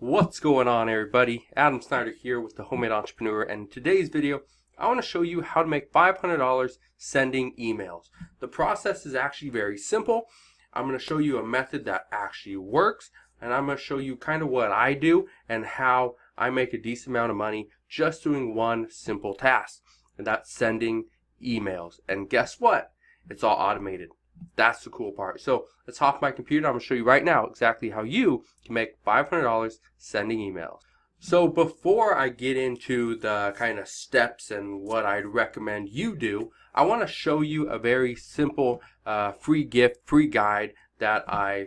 What's going on, everybody? Adam Snyder here with the Homemade Entrepreneur, and in today's video I want to show you how to make $500 sending emails. The process is actually very simple. I'm going to show you a method that actually works, and I'm going to show you kind of what I do and how I make a decent amount of money just doing one simple task, and that's sending emails. And guess what? It's all automated. That's the cool part. So let's hop my computer. I'm going to show you right now exactly how you can make $500 sending emails. So before I get into the kind of steps and what I'd recommend you do, I want to show you a very simple free gift, free guide that I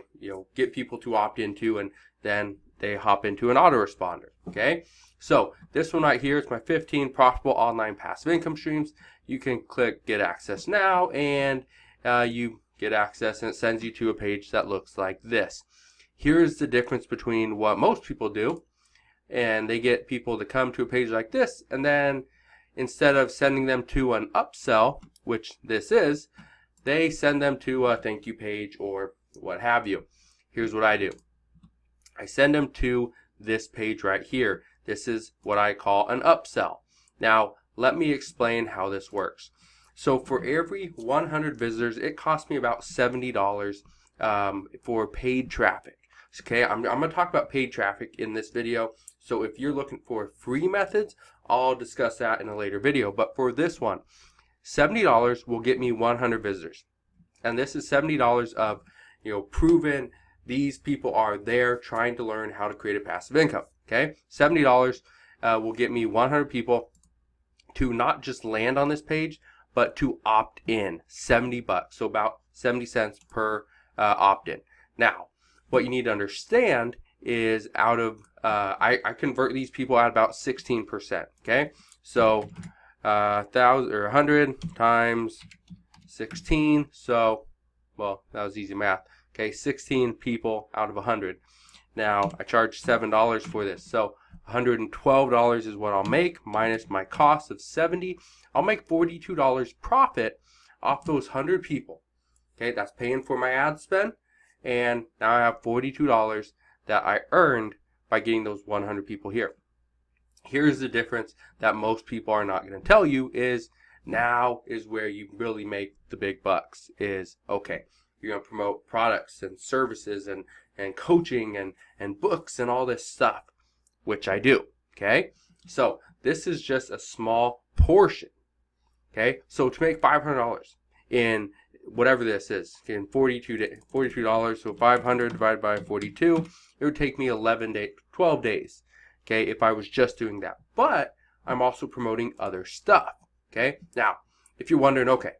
get people to opt into, and then they hop into an autoresponder. Okay, so this one right here is my 15 profitable online passive income streams. You can click get access now, and you get access, and it sends you to a page that looks like this. Here's the difference between what most people do, and they get people to come to a page like this, and then instead of sending them to an upsell, which this is, they send them to a thank you page or what have you. Here's what I do. I send them to this page right here. This is what I call an upsell. Now, let me explain how this works. So for every 100 visitors, it costs me about $70 for paid traffic. Okay, I'm going to talk about paid traffic in this video. So if you're looking for free methods, I'll discuss that in a later video. But for this one, $70 will get me 100 visitors. And this is $70 of, proven these people are there trying to learn how to create a passive income. Okay, $70 will get me 100 people to not just land on this page, but to opt in. $70, so about 70 cents per opt-in. Now, what you need to understand is out of I convert these people at about 16%. Okay, so 100 times 16. So, well, that was easy math. Okay, 16 people out of 100. Now I charge $7 for this, so $112 is what I'll make minus my cost of 70. I'll make $42 profit off those 100 people. Okay, that's paying for my ad spend, and now I have $42 that I earned by getting those 100 people here. Here's the difference that most people are not going to tell you is now is where you really make the big bucks. Is okay, you're going to promote products and services and coaching and books and all this stuff, which I do. Okay, so this is just a small portion. Okay, so to make $500 in whatever this is, in $42, so 500 divided by 42, it would take me 12 days. Okay, if I was just doing that. But I'm also promoting other stuff. Okay, now if you're wondering, okay,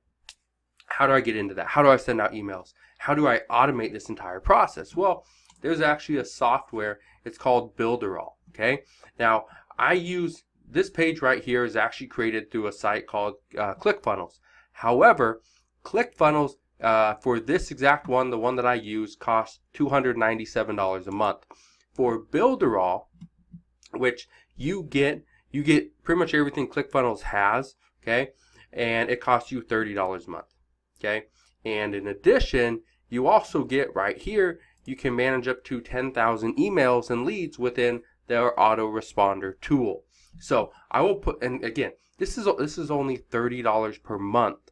how do I get into that? How do I send out emails? How do I automate this entire process? Well, there's actually a software. It's called BuilderAll. Okay, now I use this page right here is actually created through a site called ClickFunnels. However, ClickFunnels for this exact one, the one that I use, costs $297 a month. For BuilderAll, which you get pretty much everything ClickFunnels has, okay, and it costs you $30 a month, okay. And in addition, you also get right here, you can manage up to 10,000 emails and leads within their autoresponder tool. So I will put, and again, this is only $30 per month,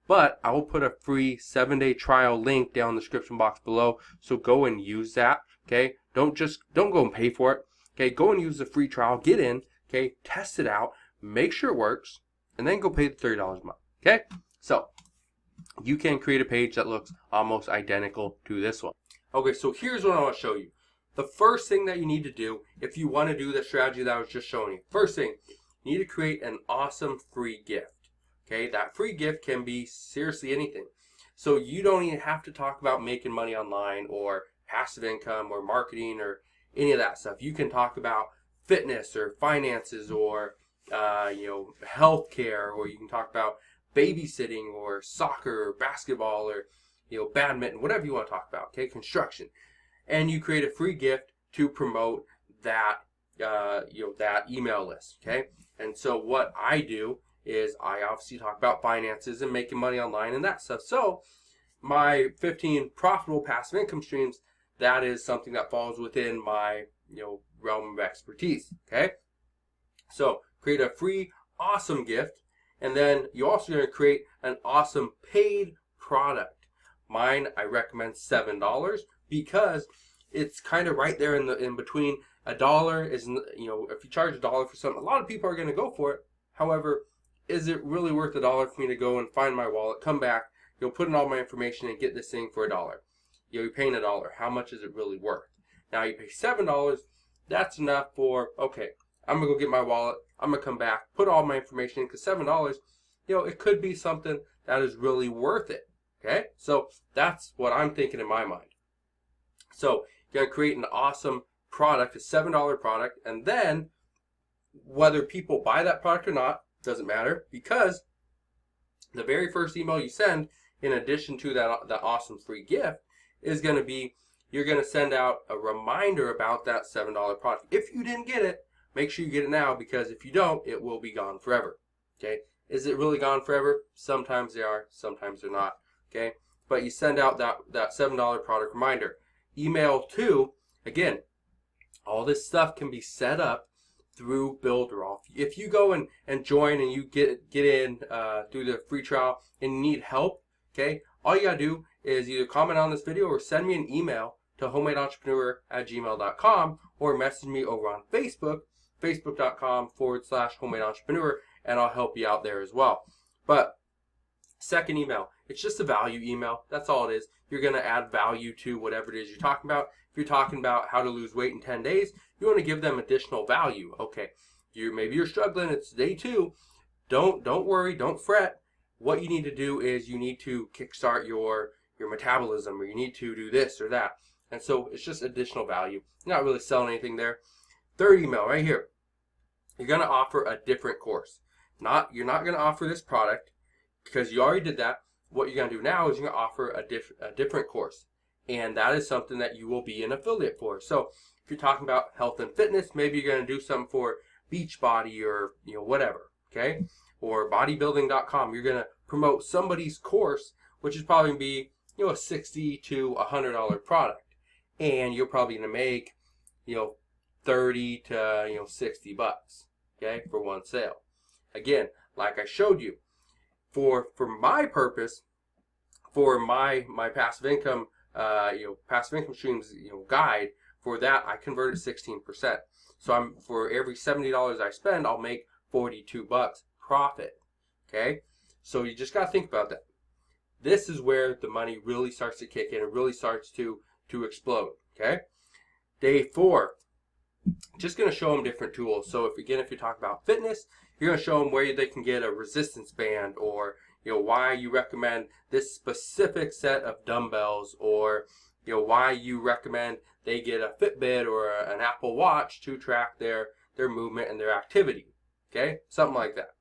but I will put a free 7-day trial link down in the description box below. So go and use that. Okay, don't go and pay for it. Okay, go and use the free trial. Get in. Okay, test it out. Make sure it works, and then go pay the $30 a month. Okay, so you can create a page that looks almost identical to this one. Okay, so here's what I want to show you. The first thing that you need to do if you want to do the strategy that I was just showing you, first thing, you need to create an awesome free gift. Okay, that free gift can be seriously anything. So you don't even have to talk about making money online or passive income or marketing or any of that stuff. You can talk about fitness or finances or healthcare, or you can talk about babysitting or soccer or basketball or badminton, whatever you want to talk about. Okay, construction. And you create a free gift to promote that that email list. Okay, and so what I do is I obviously talk about finances and making money online and that stuff. So my 15 profitable passive income streams, that is something that falls within my realm of expertise. Okay, so create a free awesome gift, and then you're also going to create an awesome paid product. Mine, I recommend $7 because it's kind of right there in between. $1 is, if you charge $1 for something, a lot of people are going to go for it. However, is it really worth $1 for me to go and find my wallet, come back, put in all my information and get this thing for $1? You're paying $1. How much is it really worth? Now you pay $7. That's enough for, okay, I'm gonna go get my wallet. I'm gonna come back, put all my information in, because $7, it could be something that is really worth it. Okay, so that's what I'm thinking in my mind. So you're gonna create an awesome product, a $7 product, and then whether people buy that product or not doesn't matter, because the very first email you send, in addition to that awesome free gift, is going to be, you're going to send out a reminder about that $7 product. If you didn't get it, make sure you get it now, because if you don't, it will be gone forever. Okay, is it really gone forever? Sometimes they are, sometimes they're not. Okay, but you send out that $7 product reminder. Email 2, again, all this stuff can be set up through BuilderAll. If you go and join and you get in through the free trial and you need help, okay, all you gotta do is either comment on this video or send me an email to homemade-entrepreneur@gmail.com, or message me over on Facebook, facebook.com/homemade-entrepreneur, and I'll help you out there as well. But second email, it's just a value email. That's all it is. You're gonna add value to whatever it is you're talking about. If you're talking about how to lose weight in 10 days, you want to give them additional value. Okay, maybe you're struggling, it's day 2. Don't worry, don't fret. What you need to do is you need to kickstart your metabolism, or you need to do this or that. And so it's just additional value. You're not really selling anything there. Third email right here. You're going to offer a different course. You're not going to offer this product because you already did that. What you're going to do now is you're going to offer a different course. And that is something that you will be an affiliate for. So if you're talking about health and fitness, maybe you're going to do something for Beachbody or whatever, okay? Or bodybuilding.com. You're going to promote somebody's course, which is probably going to be a $60 to $100 product, and you're probably going to make 30 to 60 bucks, okay, for one sale. Again, like I showed you, for my purpose, for my passive income passive income streams guide, for that I converted 16%. So for every $70 I spend, I'll make 42 bucks profit. Okay, so you just got to think about that. This is where the money really starts to kick in and really starts to explode. Okay, day 4, just going to show them different tools. So if you're talking about fitness, you're going to show them where they can get a resistance band, or why you recommend this specific set of dumbbells, or why you recommend they get a Fitbit or an Apple Watch to track their movement and their activity. Okay, something like that.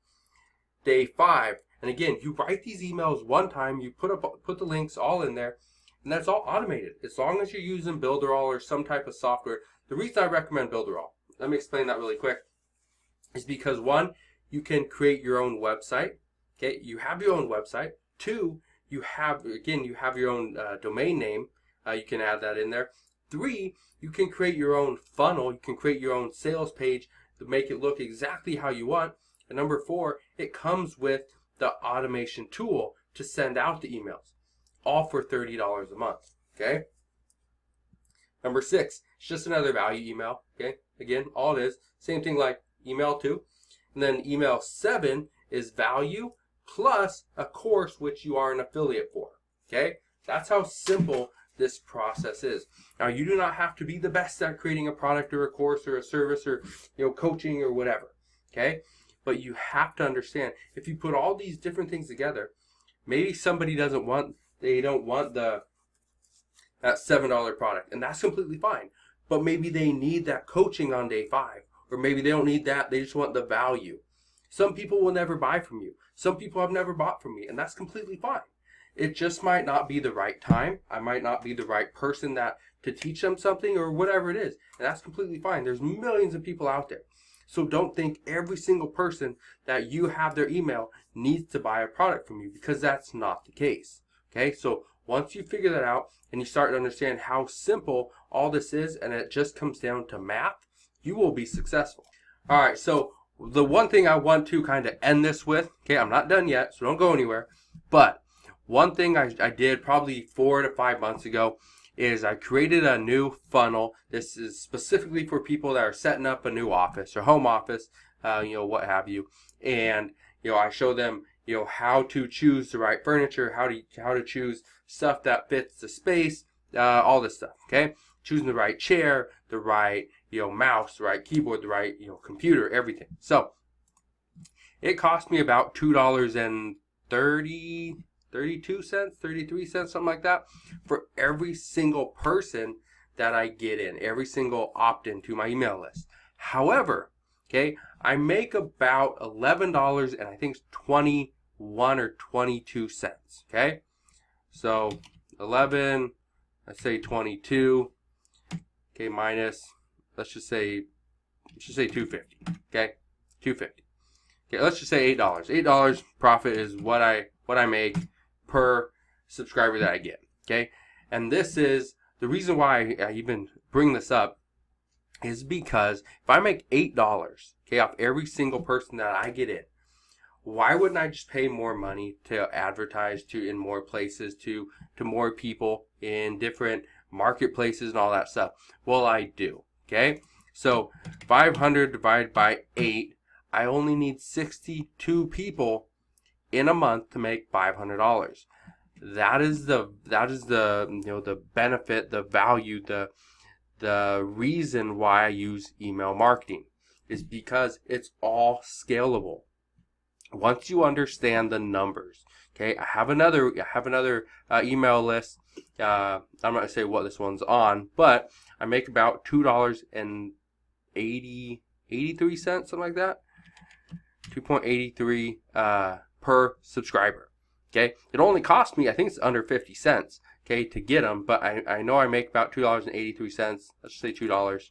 Day 5, and again, you write these emails one time, you put the links all in there, and that's all automated. As long as you're using BuilderAll or some type of software. The reason I recommend BuilderAll, let me explain that really quick, is because 1, you can create your own website. Okay, you have your own website. 2, you have your own domain name. You can add that in there. 3, you can create your own funnel. You can create your own sales page to make it look exactly how you want. And number 4, it comes with the automation tool to send out the emails, all for $30 a month. Okay. Number 6, it's just another value email. Okay. Again, all it is, same thing like email 2. And then email 7 is value plus a course which you are an affiliate for. Okay, that's how simple this process is. Now, you do not have to be the best at creating a product or a course or a service or coaching or whatever. Okay, but you have to understand, if you put all these different things together, maybe somebody don't want that $7 product, and that's completely fine. But maybe they need that coaching on day 5, or maybe they don't need that. They just want the value. Some people will never buy from you. Some people have never bought from me, and that's completely fine. It just might not be the right time. I might not be the right person to teach them something, or whatever it is, and that's completely fine. There's millions of people out there. So don't think every single person that you have their email needs to buy a product from you, because that's not the case. Okay, so Once you figure that out and you start to understand how simple all this is, and it just comes down to math, you will be successful. All right, so the one thing I want to kind of end this with, okay, I'm not done yet, so don't go anywhere, but one thing I did probably 4 to 5 months ago is I created a new funnel. This is specifically for people that are setting up a new office or home office, what have you. And, I show them, how to choose the right furniture, how to choose stuff that fits the space, all this stuff, okay? Choosing the right chair, the right, mouse, the right keyboard, the right, computer, everything. So it cost me about $2.32 33 cents, something like that, for every single person that I get in, every single opt-in to my email list. However, okay, I make about $11 and I think it's 21 or 22 cents, okay? So 11, let's say 22, okay, minus, let's just say 250, okay? 250. Okay, let's just say $8. $8 profit is what I make per subscriber that I get, okay? And this is the reason why I even bring this up, is because if I make $8, okay, off every single person that I get in, why wouldn't I just pay more money to advertise to in more places, to more people in different marketplaces and all that stuff? Well, I do, okay? So 500 divided by 8, I only need 62 people in a month to make $500. That is the the benefit, the value, the reason why I use email marketing is because it's all scalable. Once you understand the numbers, okay, I have another email list. I'm not gonna say what this one's on, but I make about $2.83, something like that. 2.83 per subscriber. Okay, it only cost me, I think it's under 50 cents, okay, to get them, but I know I make about $2.83, let's say $2,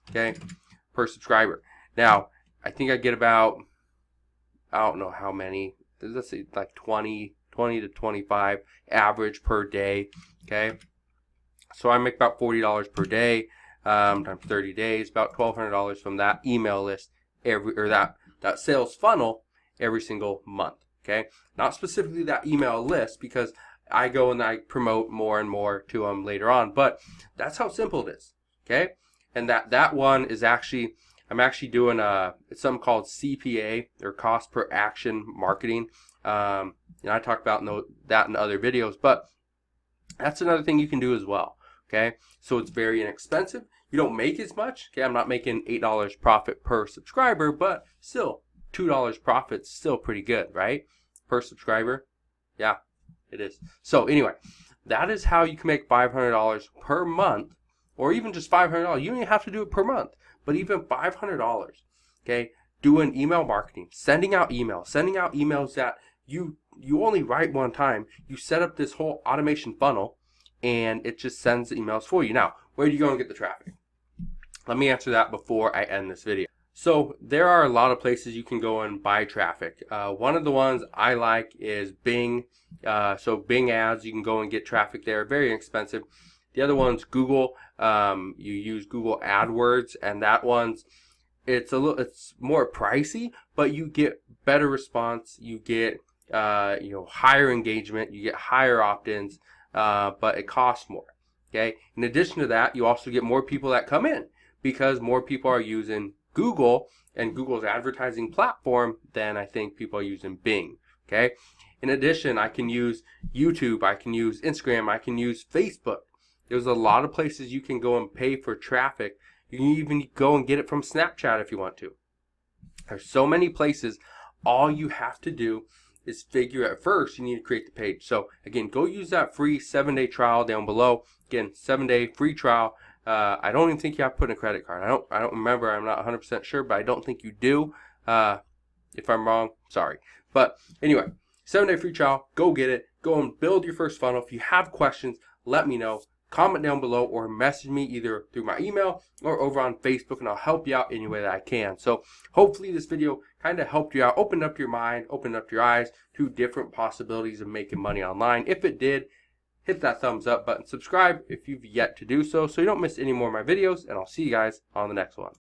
okay, per subscriber. Now, I think I get about, I don't know how many, let's say like 20 to 25 average per day, okay? So I make about $40 per day, times 30 days, about $1,200 from that email list that sales funnel every single month, okay? Not specifically that email list, because I go and I promote more and more to them later on, but that's how simple it is, okay? And that one is actually, I'm actually doing it's something called CPA, or cost per action marketing. And I talk about that in other videos, but that's another thing you can do as well, okay? So it's very inexpensive. You don't make as much, okay? I'm not making $8 profit per subscriber, but still, $2 profit's still pretty good, right? Per subscriber. Yeah, it is. So anyway, that is how you can make $500 per month, or even just $500. You don't even have to do it per month, but even $500, okay? Doing email marketing, sending out emails that you only write one time. You set up this whole automation funnel, and it just sends the emails for you. Now, where do you go and get the traffic? Let me answer that before I end this video. So there are a lot of places you can go and buy traffic. One of the ones I like is Bing. So Bing ads, you can go and get traffic there, very inexpensive. The other one's Google. You use Google AdWords, and that one's it's more pricey, but you get better response. You get higher engagement. You get higher opt-ins, but it costs more. Okay. In addition to that, you also get more people that come in because more people are using Google and Google's advertising platform than I think people are using Bing. Okay. In addition, I can use YouTube, I can use Instagram, I can use Facebook. There's a lot of places you can go and pay for traffic. You can even go and get it from Snapchat if you want to. There's so many places. All you have to do is figure out first, you need to create the page. So again, go use that free 7-day trial down below. Again, 7-day free trial. I don't even think you have to put in a credit card. I don't remember. I'm not 100% sure, but I don't think you do. If I'm wrong, sorry. But anyway, 7-day free trial. Go get it. Go and build your first funnel. If you have questions, let me know. Comment down below or message me either through my email or over on Facebook, and I'll help you out any way that I can. So hopefully this video kind of helped you out, opened up your mind, opened up your eyes to different possibilities of making money online. If it did, hit that thumbs up button. Subscribe if you've yet to do so you don't miss any more of my videos, and I'll see you guys on the next one.